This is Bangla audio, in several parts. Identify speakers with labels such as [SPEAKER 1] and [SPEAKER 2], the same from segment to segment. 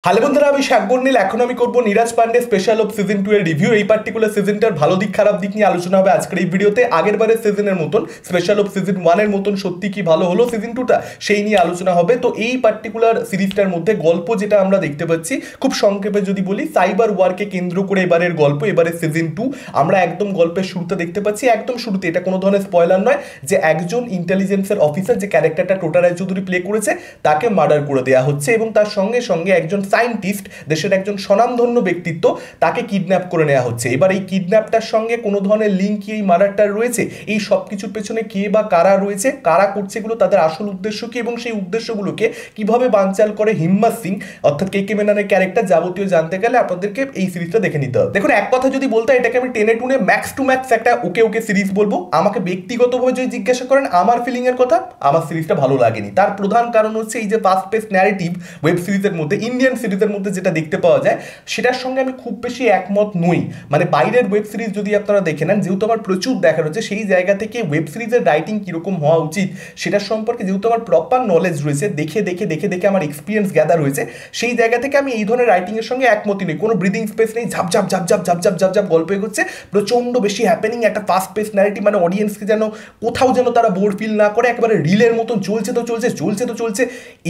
[SPEAKER 1] হ্যালো বন্ধুরা, আমি শাকবর নীল। এখন আমি করব Neeraj Pandey special ops season 2 এর রিভিউ। এই পার্টিকুলার সিজনটার ভালো দিক খারাপ দিক নিয়ে আলোচনা হবে আজকের এই ভিডিওতে। আগের বারের সিজনের মতন স্পেশাল অফ সিজন 1 এর মতন সত্যি কি ভালো হলো সিজন 2টা, সেই নিয়ে আলোচনা হবে। তো এই পার্টিকুলার সিরিজটার মধ্যে গল্প যেটা আমরা দেখতে পাচ্ছি, খুব সংক্ষেপে যদি বলি, সাইবার ওয়ারকে কেন্দ্র করে এবারের গল্প, এবারের সিজন 2 আমরা একদম গল্পের শুরুতে দেখতে পাচ্ছি, একদম শুরুতে, এটা কোনো ধরনের স্পয়লার নয়, যে একজন ইন্টেলিজেন্সের অফিসার, যে ক্যারেক্টারটা টোটা রায়চৌধুরী প্লে করেছে, তাকে মার্ডার করে দেওয়া হচ্ছে এবং তার সঙ্গে সঙ্গে একজন সায়েন্টিস্ট, দেশের একজন স্বনামধন্য ব্যক্তিত্ব, তাকে কিডন্যাপ করে নেওয়া হচ্ছে। এবার এই কিডন্যাপটার সঙ্গে কোনো ধরনের লিঙ্ক কি এই মার্ডারটার রয়েছে? এই সব কিছুর পেছনে কে বা কারা রয়েছে, কারা করছে এগুলো, তাদের আসল উদ্দেশ্য কি, এবং সেই উদ্দেশ্যগুলোকে কিভাবে বানচাল করে হিম্মত সিং অর্থাৎ কে কে মেননের ক্যারেক্টার, যাবতীয় জানতে গেলে আপনাদেরকে এই সিরিজটা দেখে নিতে হবে। দেখুন, এক কথা যদি বলতে, এটাকে আমি টেনে টুনে ম্যাক্স টু ম্যাক্স একটা ওকে ওকে সিরিজ বলবো। আমাকে ব্যক্তিগতভাবে যদি জিজ্ঞাসা করেন আমার ফিলিং এর কথা, আমার সিরিজটা ভালো লাগেনি। তার প্রধান কারণ হচ্ছে এই যে ফাস্ট পেস ন্যারেটিভ ওয়েব সিরিজের মধ্যে, ইন্ডিয়ান সিরিজের মধ্যে যেটা দেখতে পাওয়া যায়, সেটার সঙ্গে আমি খুব বেশি একমত নই। মানে বাইরের ওয়েব সিরিজ যদি আপনারা দেখে নেন, যেহেতু আমার প্রচুর দেখা রয়েছে, সেই জায়গা থেকে ওয়েব সিরিজের রাইটিং কীরকম হওয়া উচিত সেটার সম্পর্কে যেহেতু আমার প্রপার নলেজ রয়েছে, দেখে দেখে দেখে দেখে আমার এক্সপিরিয়েন্স গ্যাদার হয়েছে, সেই জায়গা থেকে আমি এই ধরনের রাইটিংয়ের সঙ্গে একমতই নেই। কোনো ব্রিদিং স্পেস নেই, ঝাপঝাপ ঝাপঝাপ ঝাপঝাপ ঝাপঝাপ গল্প এগোচ্ছে, প্রচণ্ড বেশি হ্যাপেনিং, একটা ফাস্ট পেস ন্যারেটিভ, মানে অডিয়েন্সকে যেন কোথাও যেন তারা বোর ফিল না করে, একেবারে রিলের মতন চলছে তো চলছে, চলছে তো চলছে।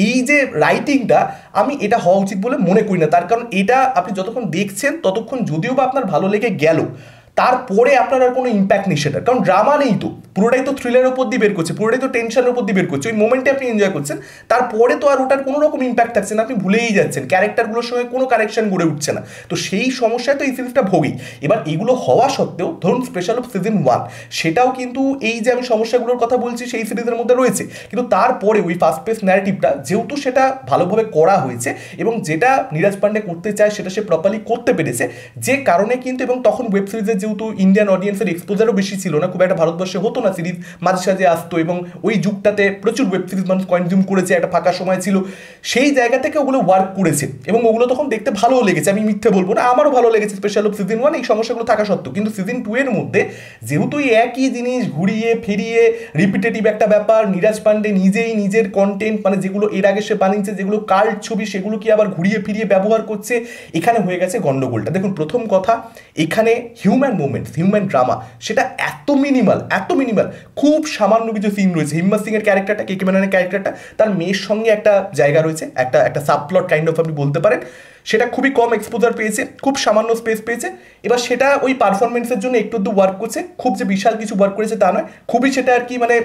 [SPEAKER 1] এই যে রাইটিংটা, আমি এটা হওয়া উচিত বলে মনে করি না। তার কারণ এটা আপনি যতক্ষণ দেখছেন ততক্ষণ যদিও বা আপনার ভালো লেগে গেল, তারপরে আপনার আর কোনো ইম্প্যাক্ট নেই সেটা, কারণ ড্রামা নেই তো, পুরোটাই তো থ্রিলের উপর দিয়ে বের করছে, পুরোটাই তো টেনশনের উপর দিয়ে বের করছে। ওই মোমেন্টে আপনি এনজয় করছেন, তারপরে তো আর ওটার কোনো রকম ইম্প্যাক্ট থাকছে না, আপনি ভুলেই যাচ্ছেন, ক্যারেক্টারগুলোর সঙ্গে কোনো কানেকশন গড়ে উঠছে না। তো সেই সমস্যায় তো এই সিরিজটা ভোগী। এবার এগুলো হওয়া সত্ত্বেও ধরুন স্পেশাল অফ সিজন 1, সেটাও কিন্তু এই যে আমি সমস্যাগুলোর কথা বলছি সেই সিরিজের মধ্যে রয়েছে, কিন্তু তারপরে ওই ফাস্ট পেস ন্যারেটিভটা যেহেতু সেটা ভালোভাবে করা হয়েছে এবং যেটা নীরাজ পান্ডে করতে চায় সেটা সে প্রপারলি করতে পেরেছে, যে কারণে কিন্তু, এবং তখন ওয়েব সিরিজের যেহেতু ইন্ডিয়ান অডিয়েন্সের এক্সপোজারও বেশি ছিল না, খুব একটা ভারতবর্ষে হতো না সিরিজ, মাঝে সাঝে আসতো, এবং ওই যুগটাতে প্রচুর ওয়েব সিরিজ মানুষ কনজিউম করেছে, একটা ফাঁকা সময় ছিল, সেই জায়গা থেকে ওগুলো ওয়ার্ক করেছে এবং ওগুলো তখন দেখতে ভালোও লেগেছে, আমি মিথ্যে বলবো না, আমারও ভালো লেগেছে স্পেশাল অফ সিজন 1 এই সমস্যাগুলো থাকা সত্ত্বেও। কিন্তু সিজন 2 এর মধ্যে যেহেতু এই একই জিনিস ঘুরিয়ে ফিরিয়ে রিপিটেটিভ একটা ব্যাপার, নীরাজ পান্ডে নিজেই নিজের কন্টেন্ট, মানে যেগুলো এর আগে সে বানিয়েছে, যেগুলো কাল্ট ছবি, সেগুলো কি আবার ঘুরিয়ে ফিরিয়ে ব্যবহার করছে, এখানে হয়ে গেছে গন্ডগোলটা। দেখুন, প্রথম কথা, এখানে হিউম্যান মুভমেন্টস, হিউম্যান ড্রামা, সেটা এত মিনিমাল, এত মিনিমাল, খুব সামান্য কিছু সিন রয়েছে। হিম্মত সিং এর ক্যারেক্টারটা, কে কে মেননের ক্যারেক্টারটা, তার মেয়ের সঙ্গে একটা জায়গা রয়েছে, একটা একটা সাবপ্লট কাইন্ড অফ আপনি বলতে পারেন, সেটা খুবই কম এক্সপোজার পেয়েছে, খুব সামান্য স্পেস পেয়েছে। এবার সেটা ওই পারফরমেন্সের জন্য একটু একটু ওয়ার্ক করছে, খুব যে বিশাল কিছু ওয়ার্ক করেছে তা নয়, খুবই সেটা আর কি, মানে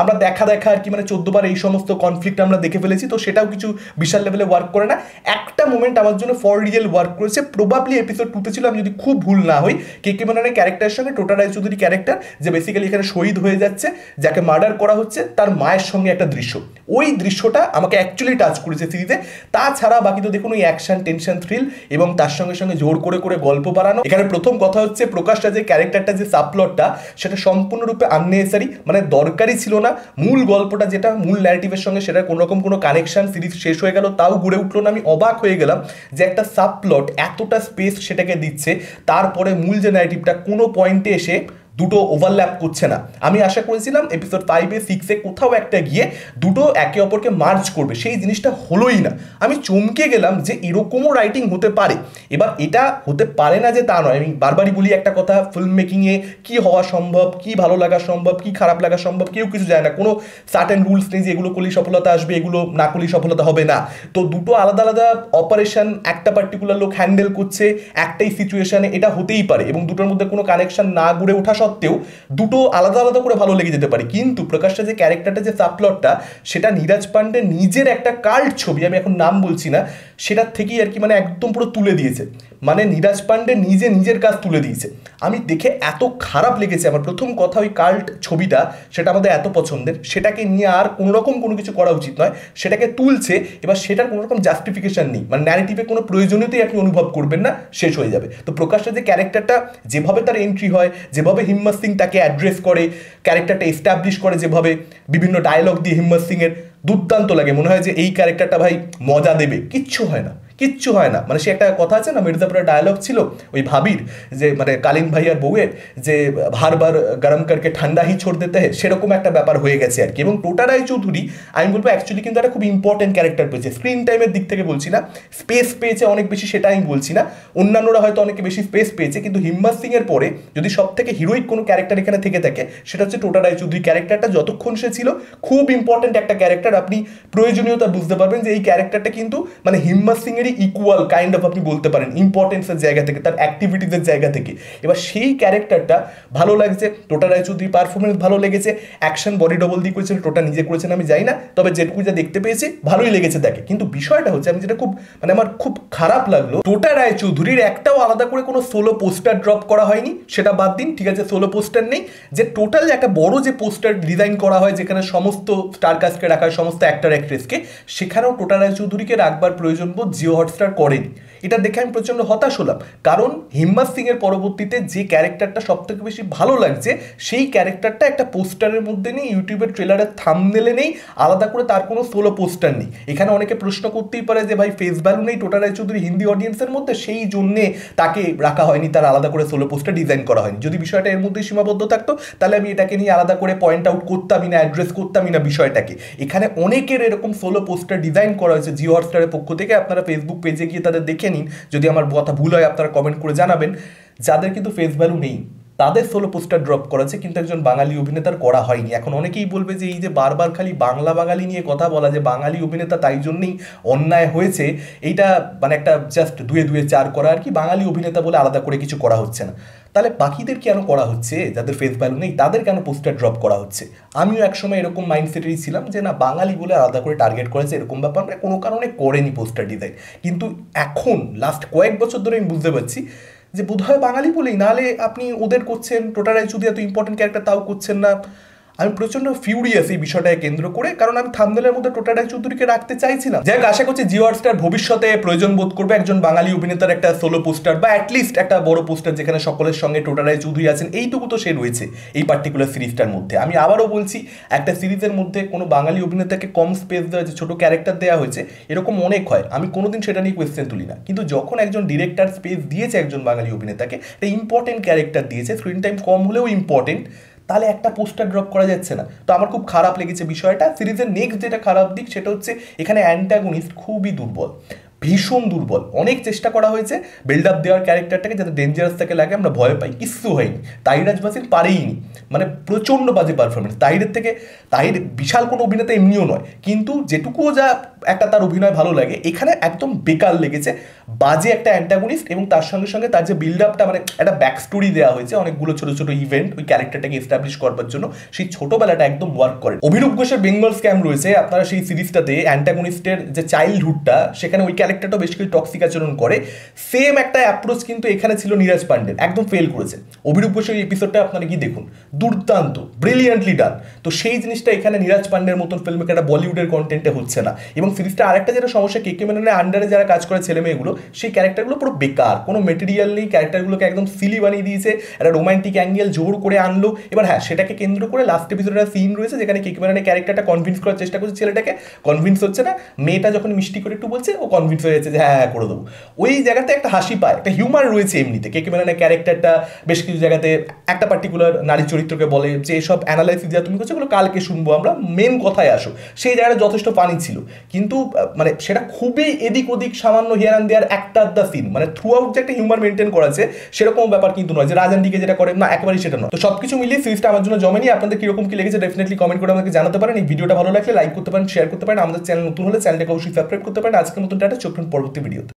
[SPEAKER 1] আমরা দেখা দেখা আর কি, মানে 14 বার এই সমস্ত কনফ্লিক্ট আমরা দেখে ফেলেছি, তো সেটাও কিছু বিশাল লেভেলে ওয়ার্ক করে না। একটা মোমেন্ট আমার জন্য ফর রিয়েল ওয়ার্ক করেছে, প্রবাবলি এপিসোড 2তে ছিল, আমি যদি খুব ভুল না হই, কে কে মেননের ক্যারেক্টারের সঙ্গে টোটা রায়চৌধুরী ক্যারেক্টার, যে বেসিক্যালি এখানে শহীদ হয়ে যাচ্ছে, যাকে মার্ডার করা হচ্ছে, তার মায়ের সঙ্গে একটা দৃশ্য, ওই দৃশ্যটা আমাকে অ্যাকচুয়ালি টাচ করেছে সিরিজে। তাছাড়া বাকি তো দেখুন ওই অ্যাকশন, টেনশন, থ্রিল, এবং তার সঙ্গে সঙ্গে জোর করে করে গল্প বাড়ানো। এখানে প্রথম কথা হচ্ছে প্রকাশ রাজের ক্যারেক্টারটা, যে সাবপ্লটটা, সেটা সম্পূর্ণরূপে আননেসেসারি, মানে দরকারই ছিল না। মূল গল্পটা যেটা মূল ন্যারেটিভের সঙ্গে, সেটার কোনো রকম কোনো কানেকশন, সিরিজ শেষ হয়ে গেল তাও গড়ে উঠলো না। আমি অবাক হয়ে গেলাম যে একটা সাবপ্লট এতটা স্পেস সেটাকে দিচ্ছে, তারপরে মূল যে ন্যারেটিভটা কোনো পয়েন্টে এসে দুটো ওভারল্যাপ করছে না। আমি আশা করেছিলাম এপিসোড 5-এ 6-এ কোথাও একটা গিয়ে দুটো একে অপরকে মার্জ করবে, সেই জিনিসটা হলোই না। আমি চমকে গেলাম যে এরকমও রাইটিং হতে পারে। এবার এটা হতে পারে না যে তা নয়, আমি বারবারই বলি একটা কথা, ফিল্ম মেকিংয়ে কী হওয়া সম্ভব, কী ভালো লাগা সম্ভব, কী খারাপ লাগা সম্ভব, কেউ কিছু যায় না, কোনো সার্টেন রুলস নেই যে এগুলো করলেই সফলতা আসবে, এগুলো না করলেই সফলতা হবে না। তো দুটো আলাদা আলাদা অপারেশন একটা পার্টিকুলার লোক হ্যান্ডেল করছে একটাই সিচুয়েশনে, এটা হতেই পারে, এবং দুটোর মধ্যে কোনো কানেকশন না গড়ে ওঠা সত্ত্বেও দুটো আলাদা আলাদা করে ভালো লেগে যেতে পারে। কিন্তু প্রকাশটা যে ক্যারেক্টারটা, যে সাবপ্লটটা, সেটা নীরাজ পান্ডে নিজের একটা কাল্ট ছবি, আমি এখন নাম বলছি না, সেটার থেকেই আর কি, মানে একদম পুরো তুলে দিয়েছে, মানে নীরাজ পান্ডে নিজে নিজের কাজ তুলে দিয়েছে। আমি দেখে এত খারাপ লেগেছে আমার। প্রথম কথা, ওই কাল্ট ছবিটা, সেটা আমাদের এত পছন্দের, সেটাকে নিয়ে আর কোনো রকম কোনো কিছু করা উচিত নয়, সেটাকে তুলছে, এবার সেটার কোনো রকম জাস্টিফিকেশন নেই, মানে ন্যারেটিভে কোনো প্রয়োজনীয়তাই আপনি অনুভব করবেন না, শেষ হয়ে যাবে। তো প্রকাশের যে ক্যারেক্টারটা, যেভাবে তার এন্ট্রি হয়, যেভাবে হিম্মত সিং তাকে অ্যাড্রেস করে, ক্যারেক্টারটা এস্টাবলিশ করে যেভাবে, বিভিন্ন ডায়লগ দিয়ে হিম্মত সিংয়ের, দুর্দান্ত লাগে। মনে হয় যে এই ক্যারেক্টারটা ভাই মজা দেবে, কিচ্ছু হয় না, কিচ্ছু হয় না। মানে সে একটা কথা আছে না, মির্জাপুরের ডায়লগ ছিল ওই ভাবির, যে মানে কালীন ভাইয়ার বউয়ের, যে বারবার গরম করকে ঠান্ডা হি ছোড় দিতে হয়, সেরকম একটা ব্যাপার হয়ে গেছে আর কি। এবং টোটা রায়চৌধুরী আমি বলবো অ্যাকচুয়ালি কিন্তু একটা খুব ইম্পর্টেন্ট ক্যারেক্টার পেয়েছে, স্ক্রিন টাইমের দিক থেকে বলছি না, স্পেস পেয়েছে অনেক বেশি সেটা আমি বলছি না, অন্যান্যরা হয়তো অনেক বেশি স্পেস পেয়েছে, কিন্তু হিম্মত সিং এর পরে যদি সব থেকে হিরোইক কোনো ক্যারেক্টার এখানে থেকে থাকে সেটা হচ্ছে টোটা রায়চৌধুরী ক্যারেক্টারটা। যতক্ষণ সে ছিল খুব ইম্পর্টেন্ট একটা ক্যারেক্টার, আপনি প্রয়োজনীয়তা বুঝতে পারবেন যে এই ক্যারেক্টারটা কিন্তু মানে হিম্মত সিং এরই ইকুয়াল কাইন্ড অফ আপনি বলতে পারেন ইম্পর্টেন্সের জায়গা থেকে, তার অ্যাক্টিভিটিসের জায়গা থেকে। এবার সেই ক্যারেক্টারটা ভালো লাগছে, টোটা রায়চৌধুরীর পারফরমেন্স ভালো লেগেছে, অ্যাকশন বডি ডবল দিয়ে করেছেন, টোটা নিজে করেছেন আমি জানি না, তবে যেটুকু যা দেখতে পেয়েছি ভালোই লেগেছে তাকে। কিন্তু বিষয়টা হচ্ছে আমি যেটা খুব মানে আমার খুব খারাপ লাগলো, টোটা রায়চৌধুরীর একটাও আলাদা করে কোনো সোলো পোস্টার ড্রপ করা হয়নি, সেটা বাদ দিন, ঠিক আছে সোলো পোস্টার নেই, যে টোটাল একটা বড় যে পোস্টার ডিজাইন করা হয় যেখানে সমস্ত স্টার কাস্টকে রাখা হয়, সমস্ত অ্যাক্টর অ্যাক্ট্রেসকে, সেখানেও টোটা রায়চৌধুরীকে রাখবার প্রয়োজন বোধ জিও হটস্টার করেনি। এটা দেখে আমি প্রচন্ড হতাশ হলাম, কারণ হিম্মত সিং এর পরবর্তীতে যে ক্যারেক্টারটা সব থেকে বেশি ভালো লাগছে সেই ক্যারেক্টারটা একটা পোস্টারের মধ্যে নেই, ইউটিউবের ট্রেলারের থাম্বনেলে নেই, আলাদা করে তার কোনো সোলো পোস্টার নেই। এখানে অনেকে প্রশ্ন করতেই পারে যে ভাই ফেস ভ্যালু নেই টোটা রায়চৌধুরী হিন্দি অডিয়েন্সের মধ্যে, সেই জন্যে তাকে রাখা হয়নি, তার আলাদা করে সোলো পোস্টার ডিজাইন করা হয়নি। যদি বিষয়টা এর মধ্যে সীমাবদ্ধ থাকতো তাহলে আমি এটাকে নিয়ে আলাদা করে পয়েন্ট আউট করতামই না, অ্যাড্রেস করতামই না বিষয়টাকে। এখানে অনেকের এরকম সোলো পোস্টার ডিজাইন করা হয়েছে জিও হটস্টারের পক্ষ থেকে, আপনারা ফেসবুক পেজে গিয়ে তাদের দেখে নিন, যদি আমার কথা ভুল হয় আপনারা কমেন্ট করে জানাবেন। যাদের কিন্তু ফেস ভ্যালু নেই তাদের সোলো পোস্টার ড্রপ করেছে, কিন্তু একজন বাঙালি অভিনেতার করা হয়নি। এখন অনেকেই বলবে যে এই যে বারবার খালি বাংলা বাঙালি নিয়ে কথা বলা, যে বাঙালি অভিনেতা তাই জন্যই অন্যায় হয়েছে, এইটা মানে একটা জাস্ট দুয়ে দুয়ে চার করা আর কি, বাঙালি অভিনেতা বলে আলাদা করে কিছু করা হচ্ছে না। তাহলে বাকিদের কেন করা হচ্ছে, যাদের ফেস ভ্যালু নেই তাদের কেন পোস্টার ড্রপ করা হচ্ছে? আমিও একসময় এরকম মাইন্ডসেটেরই ছিলাম যে না বাঙালি বলে আলাদা করে টার্গেট করেছে, এরকম ব্যাপার আমরা কোনো কারণে করেনি পোস্টার ডিজাইন। কিন্তু এখন লাস্ট কয়েক বছর ধরে আমি বুঝতে পারছি যে বোধহয় বাঙালি বলেই, নাহলে আপনি ওদের করছেন, টোটা রায়চৌধুরী এত ইম্পর্টেন্ট ক্যারেক্টার তাও করছেন না। আমি প্রচন্ড ফিউরিয়াস এই বিষয়টাকে কেন্দ্র করে, কারণ আমি থাম্বনেলের মধ্যে টোটা রায়চৌধুরীকে রাখতে চাইছিলাম। যাই হোক, আশা করছি জিও হটস্টার ভবিষ্যতে প্রয়োজন বোধ করবে একজন বাঙালি অভিনেতার একটা সোলো পোস্টার, বা অ্যাটলিস্ট একটা বড় পোস্টার যেখানে সকলের সঙ্গে টোটা রায়চৌধুরী আছেন, এইটুকু তো সে রয়েছে এই পার্টিকুলার সিরিজটার মধ্যে। আমি আবারও বলছি, একটা সিরিজের মধ্যে কোনো বাঙালি অভিনেতাকে কম স্পেস দেওয়া হয়েছে, ছোটো ক্যারেক্টার দেওয়া হয়েছে, এরকম অনেক হয়, আমি কোনোদিন সেটা নিয়ে কোয়েশ্চেন তুলি না। কিন্তু যখন একজন ডিরেক্টর স্পেস দিয়েছে একজন বাঙালি অভিনেতাকে, একটা ইম্পর্টেন্ট ক্যারেক্টার দিয়েছে, স্ক্রিন টাইম কম হলেও ইম্পর্টেন্ট, তাহলে একটা পোস্টার ড্রপ করা যাচ্ছে না। তো আমার খুব খারাপ লেগেছে বিষয়টা। সিরিজের নেক্সট যেটা খারাপ দিক সেটা হচ্ছে এখানে অ্যান্টাগনিস্ট খুবই দুর্বল, ভীষণ দুর্বল। অনেক চেষ্টা করা হয়েছে বিল্ড আপ দেওয়ার ক্যারেক্টারটাকে যাতে ডেঞ্জারাস থেকে লাগে, আমরা ভয় পাই, কিচ্ছু হয়নি। তাহিরাজ বাসির পারেইনি, মানে প্রচণ্ড বাজে পারফরমেন্স। তাহির বিশাল কোনো অভিনেতা এমনিও নয়, কিন্তু যেটুকুও যা একটা তার অভিনয় ভালো লাগে, এখানে একদম বেকার লেগেছে, বাজে একটা অ্যান্টাগনিস্ট। এবং তার সঙ্গে সঙ্গে তার যে বিল্ড আপটা, মানে একটা ব্যাক স্টোরি দেওয়া হয়েছে, অনেকগুলো ছোটো ছোটো ইভেন্ট ওই ক্যারেক্টারটাকে এস্টাবলিশ করবার জন্য, সেই ছোটোবেলাটা একদম ওয়ার্ক করে। অভিরূপ ঘোষের বেঙ্গল স্ক্যাম রয়েছে, আপনারা সেই সিরিজটাতে অ্যান্টাগনিস্টের যে চাইল্ডহুডটা, সেখানে ওই ক্যারেক্টারটাও বেশ কিছু টক্সিক আচরণ করে, সেম একটা অ্যাপ্রোচ কিন্তু এখানে ছিল নীরাজ পান্ডের, একদম ফেল করেছে। অভিরূপ ঘোষের এপিসোডটা আপনারা কি দেখুন, দুর্দান্ত, ব্রিলিয়ান্টলি ডান। তো সেই জিনিসটা এখানে নীরাজ পান্ডের মতন ফিল্ম মেকারটা বলিউডের কন্টেন্টে হচ্ছে না। এবং সিরিজটা আরেকটা যেটা সমস্যা, কেকে মেননের আন্ডারে যারা কাজ করে ছেলে মেয়েগুলো, সেই ক্যারেক্টারগুলো পুরো বেকার, কোনো মেটেরিয়াল নেই, ক্যারেক্টারগুলোকে একদম সিলি বানিয়ে দিয়েছে, একটা রোমান্টিক অ্যাঙ্গেল জোর করে আনলো। এবার হ্যাঁ, সেটাকে কেন্দ্র করে লাস্ট এপিসোডে একটা সিন রয়েছে যেখানে কেকে মেননের ক্যারেক্টারটা কনভিন্স করার চেষ্টা করছে ছেলেটাকে, কনভিন্স হচ্ছে না, মেয়েটা যখন মিষ্টি করে একটু বলছে ও কনভিন্স হয়ে যাচ্ছে যে হ্যাঁ করে দেবো। ওই জায়গাতে একটা হাসি পায়, একটা হিউমার রয়েছে এমনিতে। কেকে মেননের ক্যারেক্টারটা বেশ কিছু জায়গাতে একটা পার্টিকুলার নারী চরিত্রকে বলে যে এসব অ্যানালাইসিস যা তুমি করছো এগুলো কালকে শুনবো আমরা, মেন কথায় আসো, সেই জায়গাটা যথেষ্ট ফানি ছিল। কিন্তু মানে সেটা খুবই এদিক ওদিক সামান্য হিয়ারান দেওয়ার একটা আধা সিন, মানে থ্রু আউট যে একটা হিউমার মেনটেন করেছে সেরকম ব্যাপার কিন্তু নয়, যে রাজানডিকে যেটা করে না, একেবারেই সেটা নয়। তো সবকিছু মিলিয়ে সিরিজটা আমার জন্য জমেনি। আপনাদের কিরকম কি লেগেছে ডেফিনেটলি কমেন্ট করে আমাকে জানাতে পারেন। এই ভিডিওটা ভালো লাগলে লাইক করতে পারেন, শেয়ার করতে পারেন, আমাদের চ্যানেল নতুন হলে চ্যানেলটাকে অবশ্যই সাবস্ক্রাইব করতে পারেন। আজকের মতন টাটা, চোখ পরবর্তী ভিডিওতে।